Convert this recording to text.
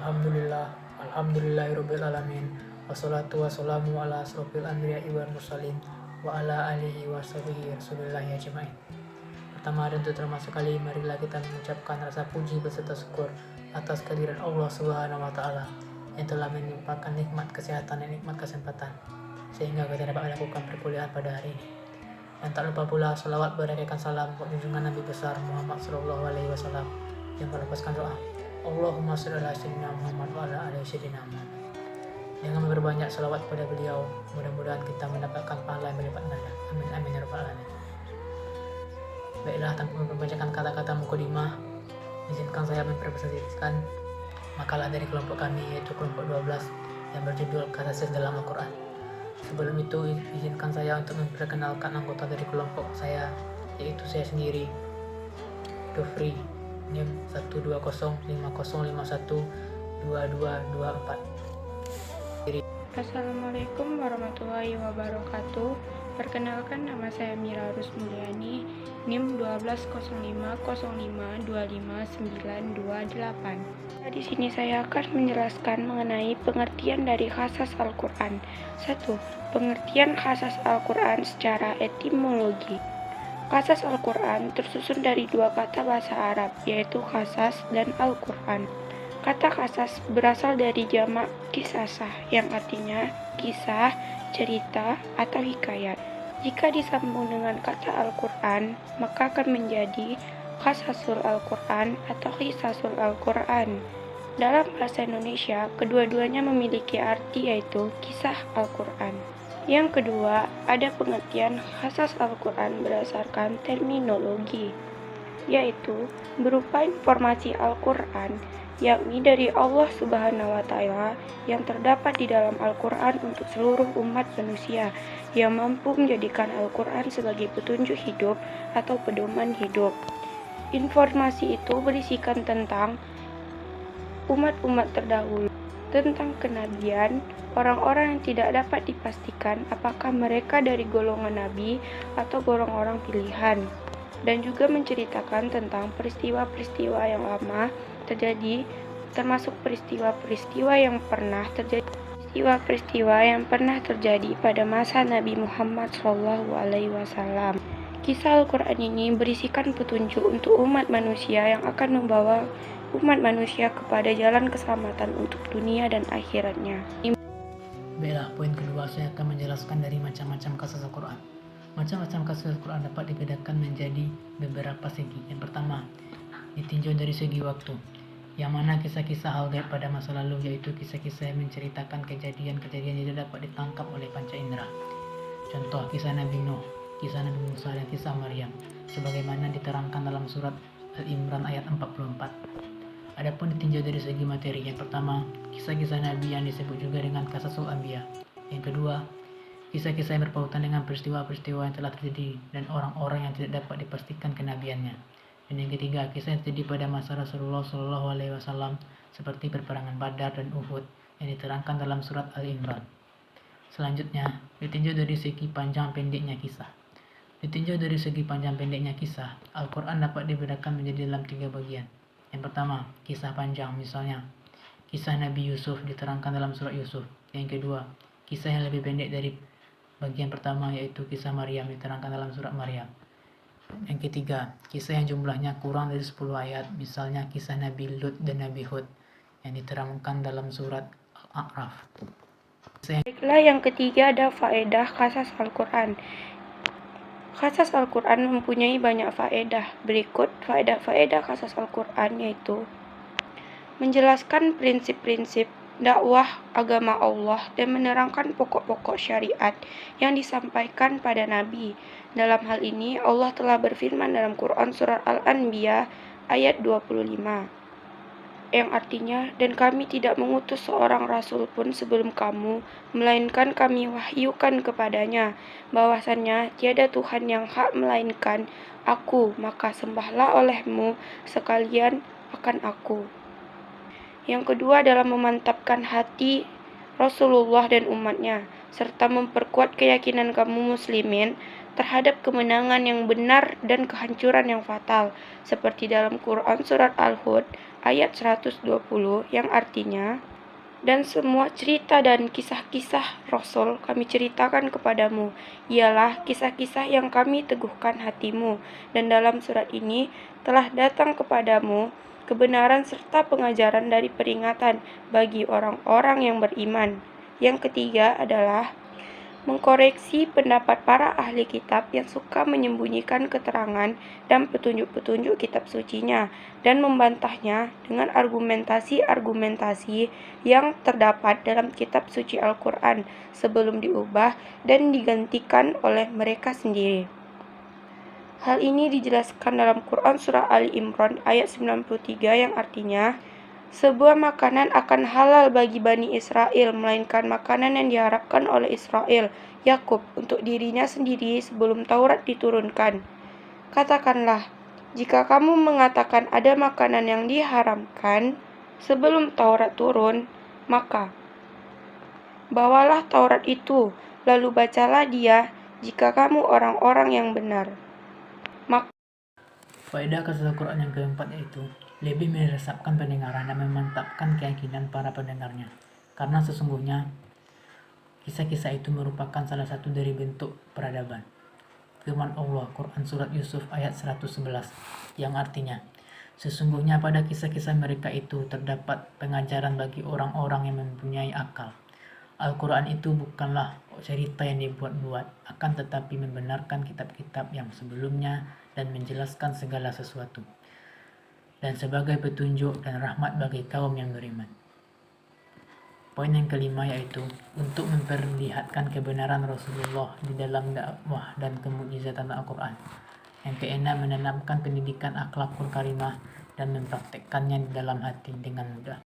Alhamdulillah, alhamdulillahirabbil alamin. Wassalatu wassalamu ala asrofil anbiya'i wal mursalin wa ala alihi wa sahbihi rasulillahi ajma'in. Pertama dan termasuk kali, marilah kita mengucapkan rasa puji beserta syukur atas kehadiran Allah Subhanahu wa taala yang telah menimpakan nikmat kesehatan dan nikmat kesempatan sehingga kita dapat melakukan perkuliahan pada hari ini. Dan tak lupa pula salawat berikan salam untuk junjungan Nabi besar Muhammad sallallahu alaihi wasallam yang melafazkan doa Allahumma sholli ala sayyidina Muhammad wa ala ali sayyidina Muhammad. Dengan memperbanyak salawat pada beliau, mudah-mudahan kita mendapatkan pahala yang berlipat ganda. Amin amin ya rabbal alamin. Baiklah, tanpa memperbanyak kata-kata mukadimah, izinkan saya mempresentasikan makalah dari kelompok kami, yaitu kelompok 12 yang berjudul Kasus dalam Al-Quran. Sebelum itu, izinkan saya untuk memperkenalkan anggota dari kelompok saya, yaitu saya sendiri, Dofri, NIM 12050512224. Assalamualaikum warahmatullahi wabarakatuh. Perkenalkan, nama saya Mira Rusmulyani, NIM 1205005259928. Di sini saya akan menjelaskan mengenai pengertian dari khasas Al-Quran. 1. Pengertian khasas Al-Quran secara etimologi. Khasas Al-Quran tersusun dari dua kata bahasa Arab, yaitu khasas dan Al-Quran. Kata khasas berasal dari jamak kisasah, yang artinya kisah, cerita, atau hikayat. Jika disambung dengan kata Al-Quran, maka akan menjadi khasasul Al-Quran atau khisasul Al-Quran. Dalam bahasa Indonesia, kedua-duanya memiliki arti, yaitu kisah Al-Quran. Yang kedua, ada pengertian khasas Al-Quran berdasarkan terminologi, yaitu berupa informasi Al-Quran, yakni dari Allah Subhanahu wa Ta'ala yang terdapat di dalam Al-Quran untuk seluruh umat manusia, yang mampu menjadikan Al-Quran sebagai petunjuk hidup atau pedoman hidup. Informasi itu berisikan tentang umat-umat terdahulu, tentang kenabian, orang-orang yang tidak dapat dipastikan apakah mereka dari golongan nabi atau golongan orang pilihan, dan juga menceritakan tentang peristiwa-peristiwa yang lama terjadi, termasuk peristiwa-peristiwa yang pernah terjadi pada masa Nabi Muhammad SAW. Kisah Al-Quran ini berisikan petunjuk untuk umat manusia yang akan membawa umat manusia kepada jalan keselamatan untuk dunia dan akhiratnya. Baiklah, poin kedua saya akan menjelaskan dari macam-macam kasus Al-Quran. Macam-macam kasus Al-Quran dapat dibedakan menjadi beberapa segi. Yang pertama, ditinjau dari segi waktu, yang mana kisah-kisah hal gaib pada masa lalu, yaitu kisah-kisah yang menceritakan kejadian-kejadian yang tidak dapat ditangkap oleh panca indera. Contoh, kisah Nabi Nuh, kisah Nabi Musa, dan kisah Maryam, sebagaimana diterangkan dalam surat Al-Imran ayat 44. Adapun ditinjau dari segi materi, yang pertama, kisah-kisah Nabi yang disebut juga dengan Qasasul Anbiya. Yang kedua, kisah-kisah yang berpautan dengan peristiwa-peristiwa yang telah terjadi dan orang-orang yang tidak dapat dipastikan kenabiannya. Dan yang ketiga, kisah yang terjadi pada masa Rasulullah SAW seperti perperangan Badar dan Uhud yang diterangkan dalam surat Al-Imran. Selanjutnya, ditinjau dari segi panjang pendeknya kisah. Ditinjau dari segi panjang pendeknya kisah, Al-Quran dapat dibedakan menjadi dalam 3 bagian. Yang pertama, kisah panjang, misalnya kisah Nabi Yusuf diterangkan dalam surat Yusuf. Yang kedua, kisah yang lebih pendek dari bagian pertama, yaitu kisah Maryam diterangkan dalam surat Maryam. Yang ketiga, kisah yang jumlahnya kurang dari 10 ayat, misalnya kisah Nabi Lut dan Nabi Hud yang diterangkan dalam surat Al-A'raf. Baiklah, yang ketiga ada faedah khasas Al-Quran. Khasas Al-Quran mempunyai banyak faedah. Berikut faedah-faedah khasas Al-Quran, yaitu menjelaskan prinsip-prinsip dakwah agama Allah dan menerangkan pokok-pokok syariat yang disampaikan pada Nabi. Dalam hal ini, Allah telah berfirman dalam Quran Surah Al-Anbiya ayat 25, yang artinya, dan kami tidak mengutus seorang rasul pun sebelum kamu, melainkan kami wahyukan kepadanya, bahwasannya tiada Tuhan yang hak melainkan aku, maka sembahlah olehmu sekalian akan aku. Yang kedua adalah memantapkan hati Rasulullah dan umatnya. serta memperkuat keyakinan kaum muslimin terhadap kemenangan yang benar dan kehancuran yang fatal, seperti dalam Quran Surat Al-Hud ayat 120 yang artinya, dan semua cerita dan kisah-kisah Rasul kami ceritakan kepadamu, ialah kisah-kisah yang kami teguhkan hatimu, dan dalam surat ini telah datang kepadamu kebenaran serta pengajaran dari peringatan bagi orang-orang yang beriman. Yang ketiga adalah mengkoreksi pendapat para ahli kitab yang suka menyembunyikan keterangan dan petunjuk-petunjuk kitab sucinya dan membantahnya dengan argumentasi-argumentasi yang terdapat dalam kitab suci Al-Quran sebelum diubah dan digantikan oleh mereka sendiri. Hal ini dijelaskan dalam Quran Surah Ali Imran ayat 93 yang artinya, sebuah makanan akan halal bagi Bani Israel, melainkan makanan yang diharapkan oleh Israel, Yakub, untuk dirinya sendiri sebelum Taurat diturunkan. Katakanlah, jika kamu mengatakan ada makanan yang diharamkan sebelum Taurat turun, maka bawalah Taurat itu, lalu bacalah dia jika kamu orang-orang yang benar. Faedah kasas Al-Quran yang keempat yaitu lebih meresapkan pendengaran dan memantapkan keyakinan para pendengarnya. Karena sesungguhnya kisah-kisah itu merupakan salah satu dari bentuk peradaban. Firman Allah Quran Surat Yusuf ayat 111 yang artinya, sesungguhnya pada kisah-kisah mereka itu terdapat pengajaran bagi orang-orang yang mempunyai akal. Al-Quran itu bukanlah cerita yang dibuat-buat, akan tetapi membenarkan kitab-kitab yang sebelumnya dan menjelaskan segala sesuatu, dan sebagai petunjuk dan rahmat bagi kaum yang beriman. Poin yang kelima yaitu untuk memperlihatkan kebenaran Rasulullah di dalam dakwah dan kemukjizatan Al-Quran. Yang keenam, menanamkan pendidikan akhlakul karimah dan mempraktekkannya di dalam hati dengan mudah.